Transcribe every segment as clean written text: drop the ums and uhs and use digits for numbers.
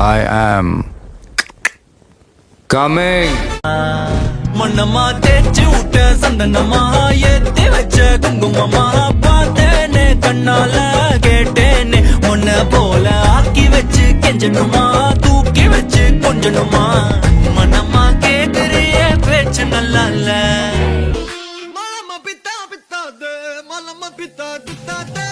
I am coming. மண்ணம்மா தேய்ச்சி விட்ட சந்தனமா ஏத்தி வச்ச குங்குமமா பார்த்தேனே கண்ணால கேட்டேனே உன்ன போல ஆக்கி வச்சு கெஞ்சணுமா தூக்கி வச்சு கொஞ்சணுமா மண்ணம்மா கேக்குறிய பேச்சு நல்லா இல்ல மலமா பித்தா பித்தாதே மலமா பித்தா பித்தாதே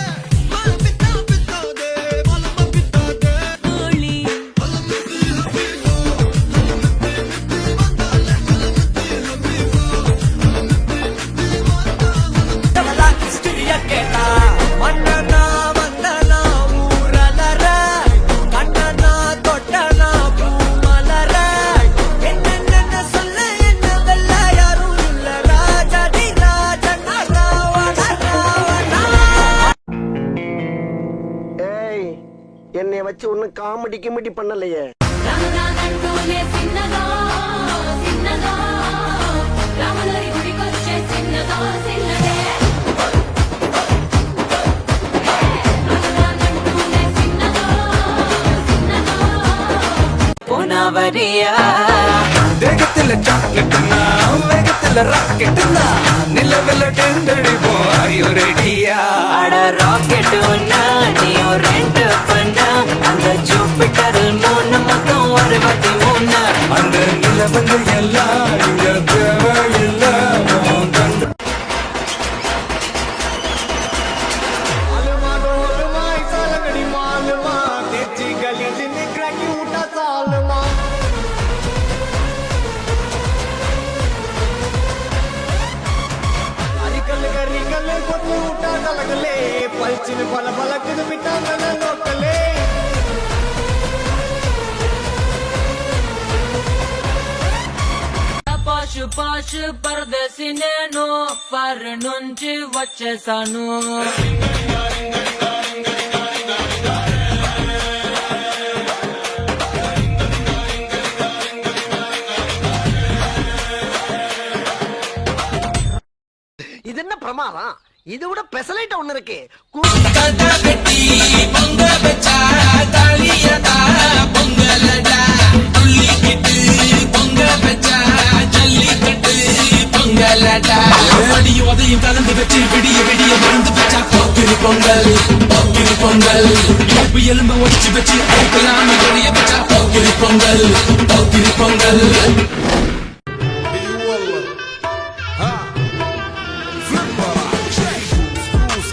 என்னைய வச்சு ஒன்னும் காமெடி கிமெடி பண்ணலையே. போனவரியா வேகத்துல சாக்லேட்னா வேகத்துல ராக்கெட்னா நிலவெல்ல டெண்டடிப்போம் ஐயோ ரெடியா அட ராக்கெட் ஒன்னா நீயோ ரெண்டு பண்ணா அந்த ஜூபிட்டர் மூணு மொத்தம் ஒரு வாட்டி மூணு அந்த நிலவெல்ல எல்லாம் இங்க தேவையில்ல పల్చిన పల పలకదు మిటాన లోకలే పాషు పాషు పరదేశి నేను ఫర్ నుంచి వచ్చేసాను இது என்ன பிரமாதம்? இது விட பெசலைட் ஒண்ணு இருக்கு. அதையும் கலந்து வச்சு விடிய விடிய மறந்து வச்சா போக்கிரி பொங்கல் போக்கிரி பொங்கல் எலும்ப ஒடிச்சு வச்சு அதுக்கெல்லாம் வெளிய வச்சா போக்கிரி பொங்கல் போக்கிரி பொங்கல்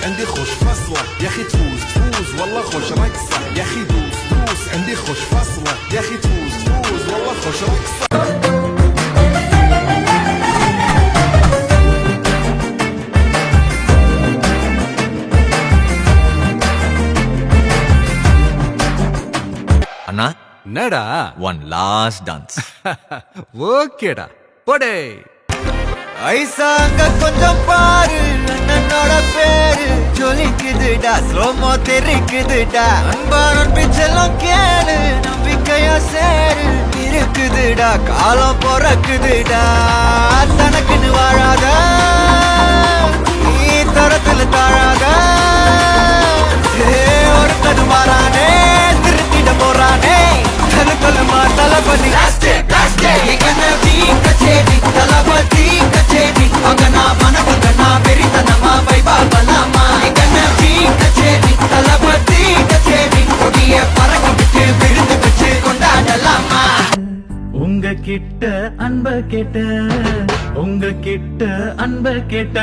عندي خوش فصلة يا اخي تفوز تفوز والله خوش رقصة يا اخي دوس دوس عندي خوش فصلة يا اخي تفوز تفوز والله خوش رقصة அண்ணா என்னடா ஒன் லாஸ்ட் டான்ஸ் ஓகேடா போடே ஐசாங்க கொஞ்சம் பாரு அண்ணனோட பேரு ஜொலிக்குதுடா ஸ்லோமோ தெரிக்குதுடா அன்பான பிச்செல்லாம் கேளு நம்பிக்கையா சேரு இருக்குதுடா காலம் பிறக்குதுடா தனக்குன்னு வாழாத நீ தரத்துல தாழாத ஒரு கது மாறானே திருத்திட போறானே தனக்குள்ளமா தளபதி கச்சேரி தளபதி கச்சேரி அங்கனா மனவங்கனா பெரிதனமா வைபாபலாமா கண்ணி கச்சேரி தளபதி கச்சேரி கொடிய பறக்க விட்டு விருந்து வச்சு கொண்டாடலாமா உங்க கிட்ட அன்ப கேட்ட உங்க கிட்ட அன்ப கேட்ட